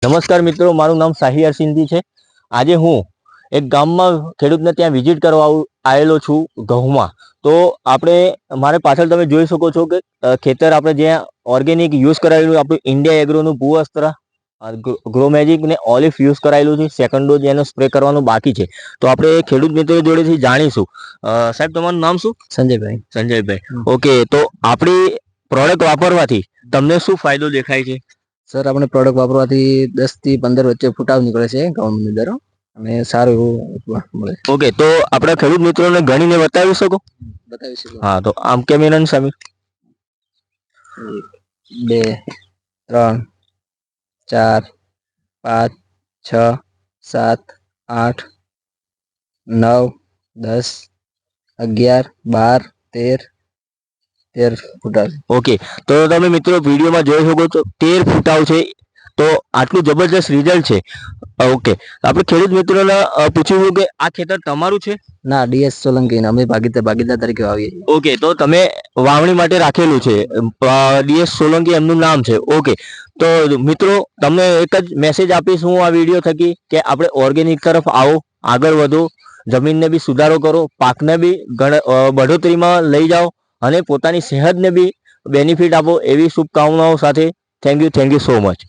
નમસ્કાર મિત્રો, મારું નામ સાહિયાર સિંધી છે। આજે હું એક ગામમાં ખેડૂતને ત્યાં વિઝિટ કરવા આવેલો છું ઘઉંમાં। તો આપણે મારે પાછળ તમે જોઈ શકો છો કે ખેતર આપણે જ્યાં ઓર્ગેનિક યુઝ કરાયેલું આપણું ઇન્ડિયા એગ્રોનું ભૂવસ્ત્ર ગ્રો મેજિક ને ઓલિફ યુઝ કરાયેલું છે। સેકન્ડ ડોઝ એનો સ્પ્રે કરવાનું બાકી છે। તો આપણે ખેડૂત મિત્રો જોડેથી જાણીશું। સાહેબ, તમારું નામ શું? સંજયભાઈ। સંજયભાઈ, ઓકે। તો આપણી પ્રોડક્ટ વાપરવાથી તમને શું ફાયદો દેખાય છે? સર, આપણે પ્રોડક્ટ વાપરવાથી 10 થી 15 વચ્ચે ફૂટાવ નીકળે છે ઘઉંની અંદર અને સારું એવું મળે। ઓકે, તો આપણા ખેડૂત મિત્રોને ગણીને બતાવી શકો? બતાવી શકો। હા, તો આમ કેમેરાની સામે 1 2 3 4 5 6 7 8 9 10 11 12 13 ફૂટાવ। ઓકે, તો તમે મિત્રો વિડીયોમાં જોઈ શકો છો 13 ફૂટાવ છે। તો આટલું જબરજસ્ત રિઝલ્ટ છે। ઓકે, આપણે ખેડૂત મિત્રોને પૂછ્યું કે આ ખેતર તમારું છે? ના, ડીએસ સોલંકી અમે ભાગીદાર તરીકે વાવીએ છીએ। ઓકે, તો તમે વાવણી માટે રાખેલું છે, ડીએસ સોલંકી એમનું નામ છે। ઓકે, તો મિત્રો તમને એક જ મેસેજ આપીશ હું આ વિડીયો થકી કે આપણે ઓર્ગેનિક તરફ આવો, આગળ વધો, જમીનને બી સુધારો કરો, પાકને બી બઢોતરીમાં લઈ જાઓ અને પોતાની સેહતને બી બેનિફિટ આપો, એવી શુભકામનાઓ સાથે થેન્ક યુ સો મચ।